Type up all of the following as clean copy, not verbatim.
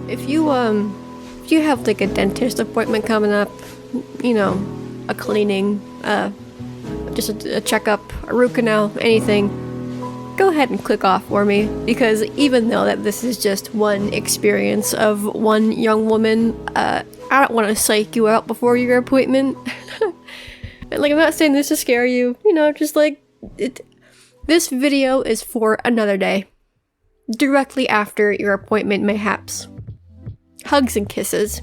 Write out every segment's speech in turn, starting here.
If you have like a dentist appointment coming up, you know, a cleaning, just a checkup, a root canal, anything, go ahead and click off for me, because even though that this is just one experience of one young woman, I don't want to psych you out before your appointment. And like, I'm not saying this to scare you, you know, just like, this video is for another day, directly after your appointment mayhaps. Hugs and kisses.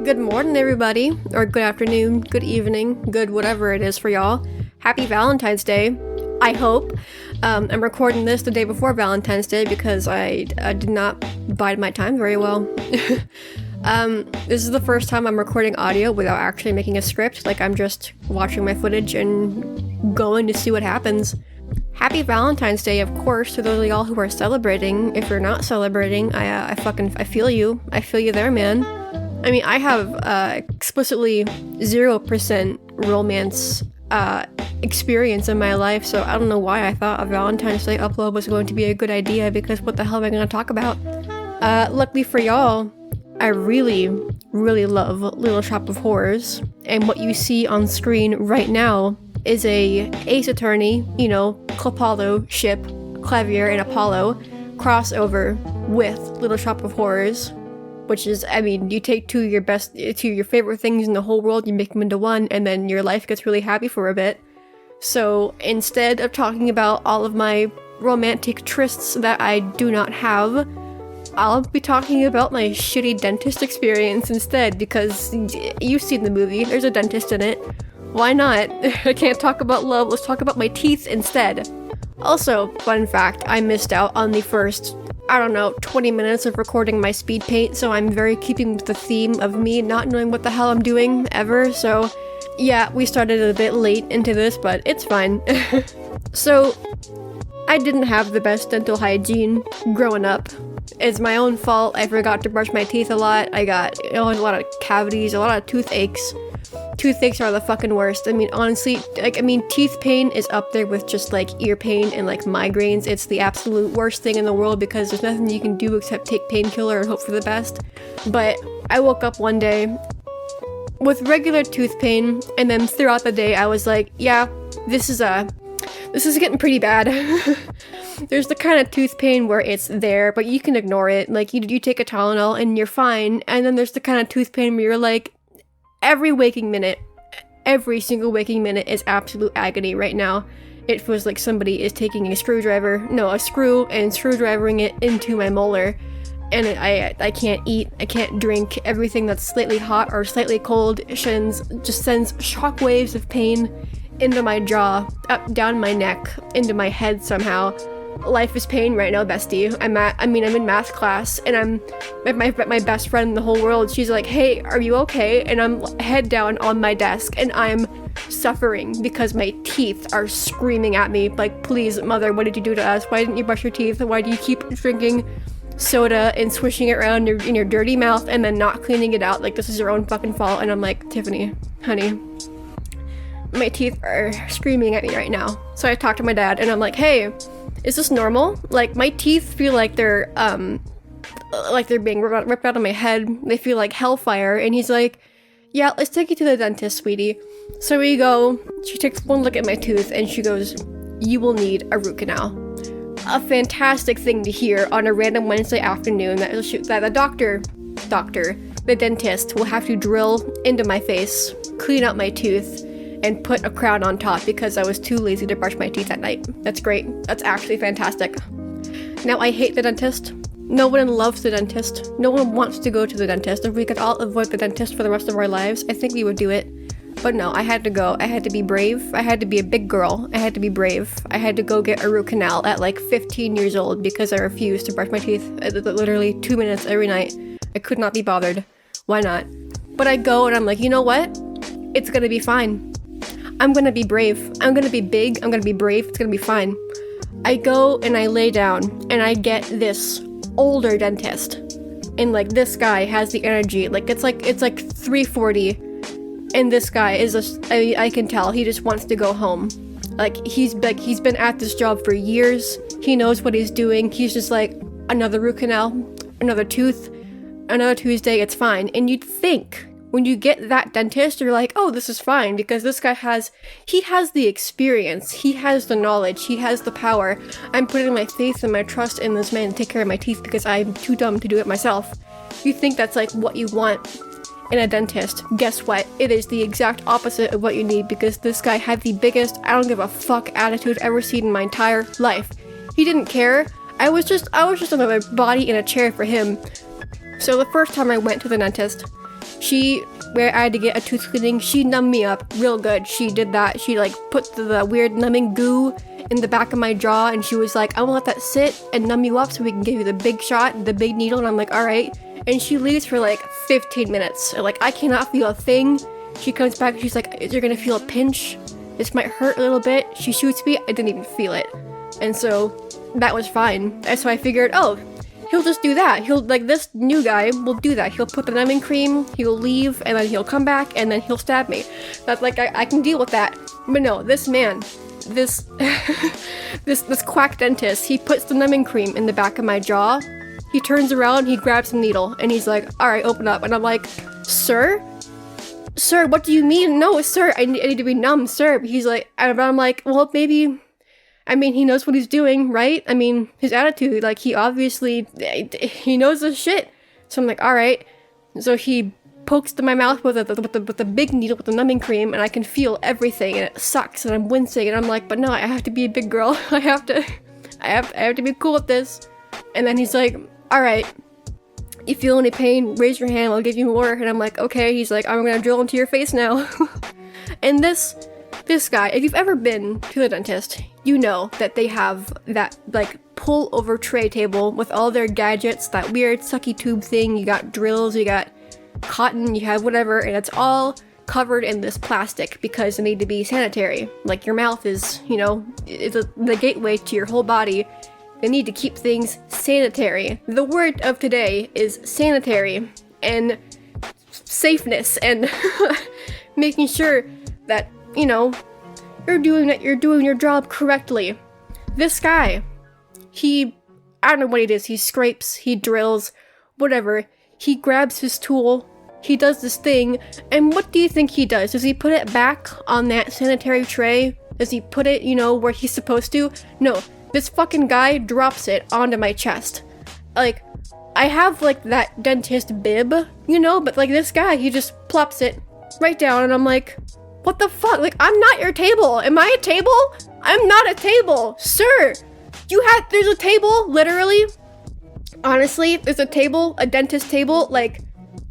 Good morning, everybody, or good afternoon, good evening, good whatever it is for y'all. Happy Valentine's Day, I hope. I'm recording this the day before Valentine's Day because I did not bide my time very well. This is the first time I'm recording audio without actually making a script. Like, I'm just watching my footage and going to see what happens. Happy Valentine's Day, of course, to those of y'all who are celebrating. If you're not celebrating, I feel you. I feel you there, man. I mean, I have explicitly 0% romance experience in my life, so I don't know why I thought a Valentine's Day upload was going to be a good idea, because what the hell am I going to talk about? Luckily for y'all, I really, really love Little Shop of Horrors, and what you see on screen right now is a Ace Attorney, you know, Clopalo ship, Clavier and Apollo crossover with Little Shop of Horrors, which is, I mean, you take two of your favorite things in the whole world, you make them into one, and then your life gets really happy for a bit. So instead of talking about all of my romantic trysts that I do not have, I'll be talking about my shitty dentist experience instead, because you've seen the movie, there's a dentist in it. Why not? I can't talk about love, let's talk about my teeth instead. Also, fun fact, I missed out on the first, 20 minutes of recording my speed paint, so I'm very keeping with the theme of me not knowing what the hell I'm doing ever, so yeah, we started a bit late into this, but it's fine. So, I didn't have the best dental hygiene growing up. It's my own fault, I forgot to brush my teeth a lot, I got a lot of cavities, a lot of toothaches. Toothaches are the fucking worst. I mean, honestly, teeth pain is up there with just like ear pain and like migraines. It's the absolute worst thing in the world because there's nothing you can do except take painkiller and hope for the best. But I woke up one day with regular tooth pain, and then throughout the day I was like, yeah, this is getting pretty bad. There's the kind of tooth pain where it's there, but you can ignore it. Like, you take a Tylenol and you're fine. And then there's the kind of tooth pain where you're like, every single waking minute is absolute agony right now. It feels like somebody is taking a screw and screwdrivering it into my molar. And I can't eat, I can't drink. Everything that's slightly hot or slightly cold just sends shockwaves of pain into my jaw, up, down my neck, into my head somehow. Life is pain right now, bestie. I'm in math class, and I'm my best friend in the whole world. She's like, hey, are you okay? And I'm head down on my desk, and I'm suffering because my teeth are screaming at me, like, please, mother, what did you do to us? Why didn't you brush your teeth? Why do you keep drinking soda and swishing it around in your dirty mouth and then not cleaning it out? Like, this is your own fucking fault. And I'm like, Tiffany, honey, my teeth are screaming at me right now. So I talked to my dad, and I'm like, hey, is this normal? Like, my teeth feel like they're being ripped out of my head. They feel like hellfire. And he's like, yeah, let's take you to the dentist, sweetie. So we go, she takes one look at my tooth, and she goes, you will need a root canal. A fantastic thing to hear on a random Wednesday afternoon, that the dentist will have to drill into my face, clean out my tooth, and put a crown on top because I was too lazy to brush my teeth at night. That's great. That's actually fantastic. Now, I hate the dentist. No one loves the dentist. No one wants to go to the dentist. If we could all avoid the dentist for the rest of our lives, I think we would do it. But no, I had to go. I had to be brave. I had to be a big girl. I had to be brave. I had to go get a root canal at like 15 years old because I refused to brush my teeth literally 2 minutes every night. I could not be bothered. Why not? But I go, and I'm like, you know what? It's gonna be fine. I'm gonna be brave. I'm gonna be big. I'm gonna be brave. It's gonna be fine. I go and I lay down, and I get this older dentist, and like, this guy has the energy. Like, it's like 3:40, and this guy is I can tell he just wants to go home. Like, he's been at this job for years. He knows what he's doing. He's just like, another root canal, another tooth, another Tuesday, it's fine. And you'd think when you get that dentist, you're like, oh, this is fine, because this guy has the experience, he has the knowledge, he has the power. I'm putting my faith and my trust in this man to take care of my teeth because I'm too dumb to do it myself. You think that's like what you want in a dentist. Guess what? It is the exact opposite of what you need, because this guy had the biggest I don't give a fuck attitude I've ever seen in my entire life. He didn't care. I was just another body in a chair for him. So the first time I went to the dentist, where I had to get a tooth cleaning, she numbed me up real good. She did that. She like put the weird numbing goo in the back of my jaw, and she was like, I will let that sit and numb you up so we can give you the big shot, the big needle. And I'm like, all right. And she leaves for like 15 minutes. Like, I cannot feel a thing. She comes back and she's like, is you gonna feel a pinch? This might hurt a little bit. She shoots me. I didn't even feel it. And so that was fine. And so I figured, oh, he'll just do that. He'll, like, this new guy will do that. He'll put the numbing cream, he'll leave, and then he'll come back, and then he'll stab me. That's like, I can deal with that. But no, this man, this quack dentist, he puts the numbing cream in the back of my jaw. He turns around, he grabs the needle, and he's like, alright, open up. And I'm like, sir? Sir, what do you mean? No, sir, I need to be numb, sir. He's like, and I'm like, well, maybe... I mean, he knows what he's doing, right? I mean, his attitude, like, he obviously, he knows his shit. So I'm like, all right. So he pokes to my mouth with the big needle with the numbing cream, and I can feel everything, and it sucks, and I'm wincing, and I'm like, but no, I have to be a big girl. I have to be cool with this. And then he's like, all right, you feel any pain? Raise your hand, I'll give you more. And I'm like, okay. He's like, I'm gonna drill into your face now. And this guy, if you've ever been to the dentist, you know that they have that, like, pull-over tray table with all their gadgets, that weird sucky tube thing. You got drills, you got cotton, you have whatever, and it's all covered in this plastic because they need to be sanitary. Like, your mouth is, you know, is the gateway to your whole body. They need to keep things sanitary. The word of today is sanitary, and safeness, and making sure that, you know, you're doing your job correctly. This guy, I don't know what it is. He scrapes, he drills, whatever. He grabs his tool, he does this thing, and what do you think he does? Does he put it back on that sanitary tray? Does he put it, you know, where he's supposed to? No, this fucking guy drops it onto my chest. Like, I have, like, that dentist bib, you know, but, like, this guy, he just plops it right down, and I'm like, what the fuck? Like, I'm not your table. Am I a table? I'm not a table. Sir, there's a table, literally. Honestly, there's a table, a dentist table, like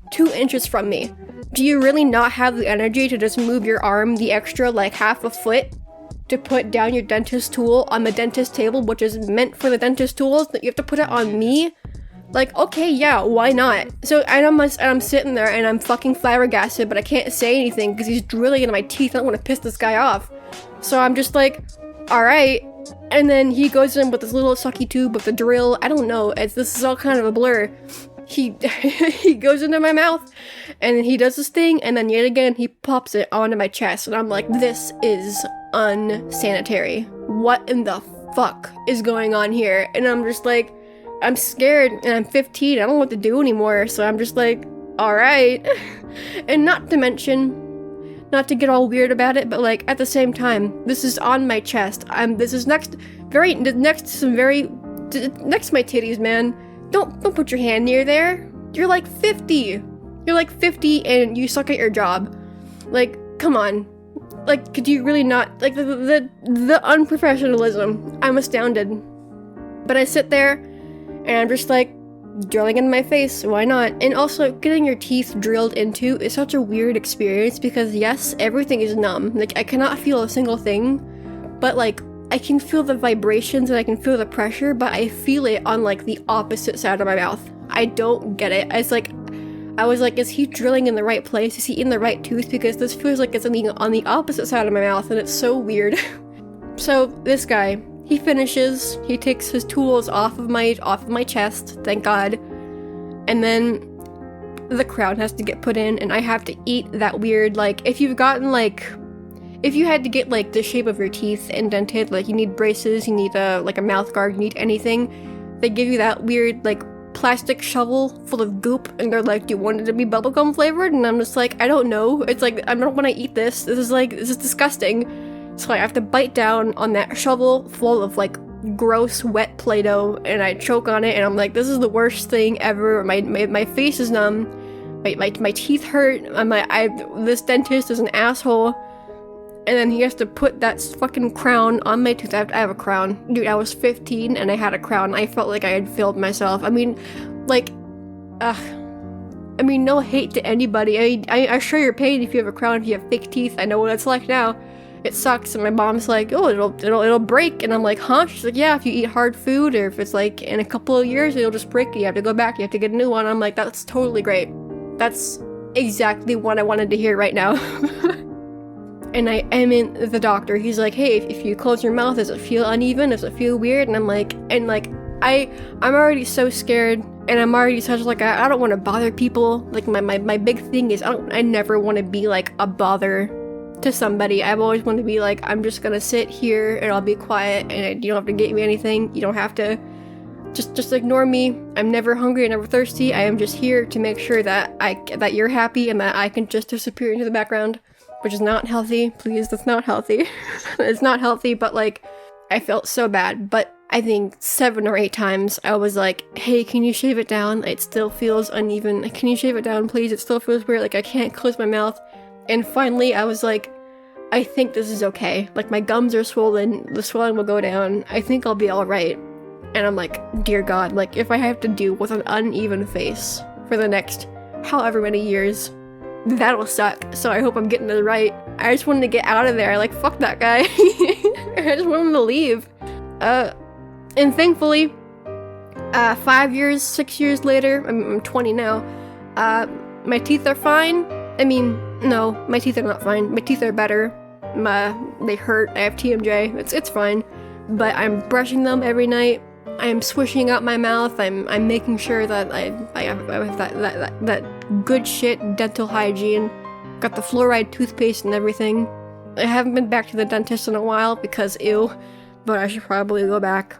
2 inches from me. Do you really not have the energy to just move your arm the extra, like, half a foot to put down your dentist tool on the dentist table, which is meant for the dentist tools, that you have to put it on me? Like, okay, yeah, why not? So, I'm sitting there and I'm fucking flabbergasted, but I can't say anything because he's drilling into my teeth. I don't want to piss this guy off. So I'm just like, alright. And then he goes in with this little sucky tube with the drill. I don't know. This is all kind of a blur. He goes into my mouth and he does this thing, and then yet again he pops it onto my chest. And I'm like, this is unsanitary. What in the fuck is going on here? And I'm just like, I'm scared, and I'm 15, I don't know what to do anymore, so I'm just like, alright. And not to mention, not to get all weird about it, but, like, at the same time, this is on my chest. This is next to my titties, man. Don't put your hand near there. You're like 50. You're like 50 and you suck at your job. Like, come on. Like, could you really not, like, the unprofessionalism. I'm astounded. But I sit there, and I'm just like, drilling in my face, why not? And also, getting your teeth drilled into is such a weird experience because, yes, everything is numb. Like, I cannot feel a single thing, but, like, I can feel the vibrations and I can feel the pressure, but I feel it on, like, the opposite side of my mouth. I don't get it. I was like, is he drilling in the right place? Is he in the right tooth? Because this feels like it's on the opposite side of my mouth, and it's so weird. So, this guy, he finishes, he takes his tools off of my chest, thank God, and then the crown has to get put in, and I have to eat that weird, like, if you had to get, like, the shape of your teeth indented, like, you need braces, you need a mouth guard, you need anything, they give you that weird, like, plastic shovel full of goop, and they're like, do you want it to be bubblegum flavored? And I'm just like, I don't know. It's like, I don't want to eat this. This is disgusting. So I have to bite down on that shovel full of like gross wet Play-Doh, and I choke on it, and I'm like, this is the worst thing ever. My face is numb. My teeth hurt. This dentist is an asshole. And then he has to put that fucking crown on my tooth. I have a crown. Dude, I was 15 and I had a crown. I felt like I had failed myself. I mean, like, no hate to anybody. I sure you're paid if you have a crown, if you have fake teeth. I know what it's like now. It sucks. And my mom's like, oh, it'll break. And I'm like, huh? She's like, yeah, if you eat hard food, or if it's like in a couple of years, it'll just break. You have to go back. You have to get a new one. I'm like, that's totally great. That's exactly what I wanted to hear right now. And I am in the doctor. He's like, hey, if you close your mouth, does it feel uneven? Does it feel weird? And I'm like, I'm already so scared, and I'm already such like, I don't want to bother people. Like my big thing is I never want to be like a bother to somebody. I've always wanted to be like, I'm just gonna sit here and I'll be quiet, and you don't have to get me anything. You don't have to just ignore me. I'm never hungry and never thirsty. I am just here to make sure that you're happy and that I can just disappear into the background. Which is not healthy. Please, that's not healthy. It's not healthy, but like, I felt so bad. But I think 7 or 8 times I was like, hey, can you shave it down? It still feels uneven. Can you shave it down, please? It still feels weird. Like, I can't close my mouth. And finally, I was like, I think this is okay. Like, my gums are swollen. The swelling will go down. I think I'll be alright. And I'm like, dear God, like, if I have to deal with an uneven face for the next however many years, that'll suck. So I hope I'm getting it right. I just wanted to get out of there. Like, fuck that guy. I just want him to leave. And thankfully, 5 years, 6 years later, I'm 20 now, my teeth are fine. I mean, no, my teeth are not fine. My teeth are better. They hurt. I have TMJ. It's fine. But I'm brushing them every night. I'm swishing out my mouth. I'm making sure that I have that good shit dental hygiene. Got the fluoride toothpaste and everything. I haven't been back to the dentist in a while because ew, but I should probably go back.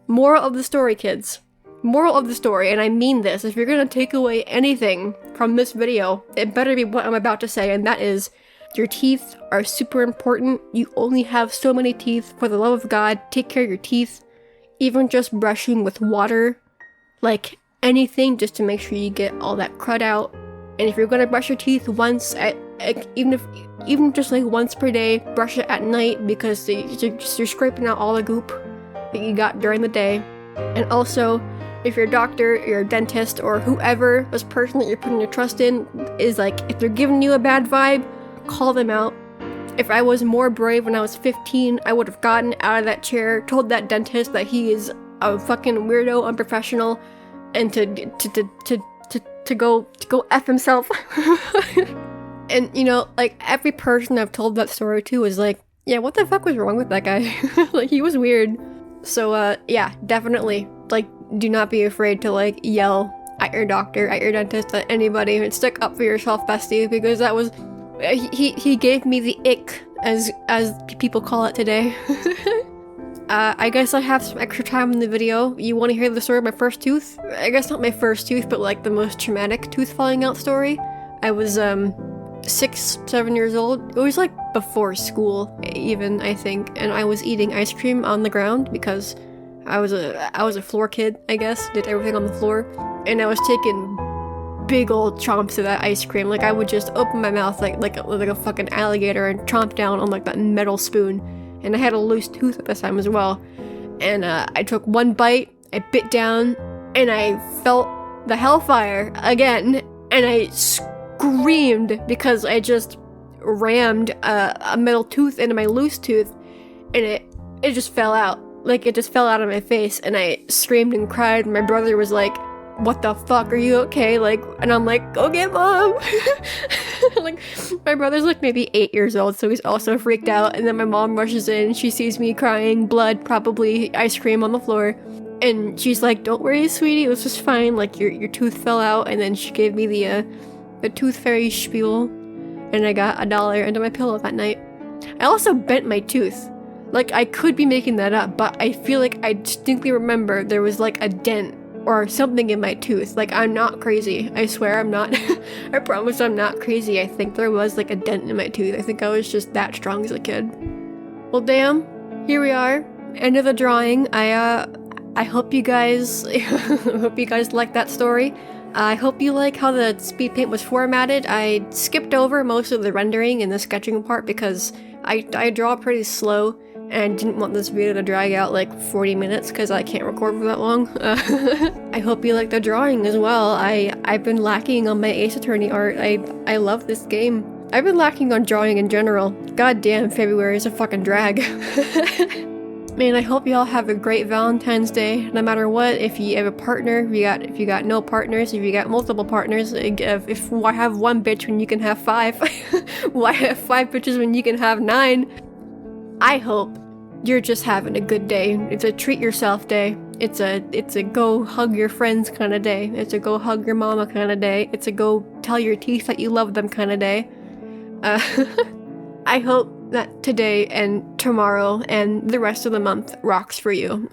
Moral of the story, kids. Moral of the story, and I mean this, if you're gonna take away anything from this video, it better be what I'm about to say, and that is, your teeth are super important. You only have so many teeth. For the love of God, take care of your teeth. Even just brushing with water, like anything, just to make sure you get all that crud out. And if you're gonna brush your teeth once, even just like once per day, brush it at night, because you're scraping out all the goop that you got during the day. And also, if your doctor, your dentist, or whoever, this person that you're putting your trust in, is like, if they're giving you a bad vibe, call them out. If I was more brave when I was 15, I would have gotten out of that chair, told that dentist that he is a fucking weirdo, unprofessional, and to go F himself. And, you know, like, every person I've told that story to is like, yeah, what the fuck was wrong with that guy? Like, he was weird. So, yeah, definitely, like, do not be afraid to, like, yell at your doctor, at your dentist, at anybody, and stick up for yourself, bestie, because that was... He gave me the ick, as people call it today. I guess I have some extra time in the video. You want to hear the story of my first tooth? I guess not my first tooth, but like the most traumatic tooth falling out story. I was 6, 7 years old. It was like before school, even, I think, and I was eating ice cream on the ground because I was a floor kid, I guess. Did everything on the floor, and I was taking big old chomps of that ice cream. Like, I would just open my mouth like a fucking alligator and chomp down on like that metal spoon. And I had a loose tooth at this time as well. And I took one bite, I bit down, and I felt the hellfire again. And I screamed because I just rammed a metal tooth into my loose tooth, and it just fell out. Like, it just fell out of my face, and I screamed and cried. My brother was like, what the fuck, are you okay? Like, and I'm like, go get mom. Like, my brother's like maybe 8 years old, so he's also freaked out. And then my mom rushes in, she sees me crying, blood, probably ice cream on the floor, and she's like, don't worry, sweetie, it was just fine. Like, your tooth fell out. And then she gave me the tooth fairy spiel, and I got $1 into my pillow that night. I also bent my tooth. Like, I could be making that up, but I feel like I distinctly remember there was like a dent or something in my tooth. Like, I'm not crazy. I swear I'm not. I promise I'm not crazy. I think there was like a dent in my tooth. I think I was just that strong as a kid. Well, damn. Here we are. End of the drawing. I hope you guys like that story. I hope you like how the speed paint was formatted. I skipped over most of the rendering and the sketching part because I draw pretty slow and I didn't want this video to drag out like 40 minutes because I can't record for that long. I hope you like the drawing as well. I've been lacking on my Ace Attorney art. I love this game. I've been lacking on drawing in general. God damn, February is a fucking drag. Man, I hope y'all have a great Valentine's Day, no matter what. If you have a partner, if you got no partners, if you got multiple partners, if why have one bitch when you can have 5? Why have 5 bitches when you can have 9? I hope you're just having a good day. It's a treat yourself day. It's a go hug your friends kind of day. It's a go hug your mama kind of day. It's a go tell your teeth that you love them kind of day. I hope that today and tomorrow and the rest of the month rocks for you.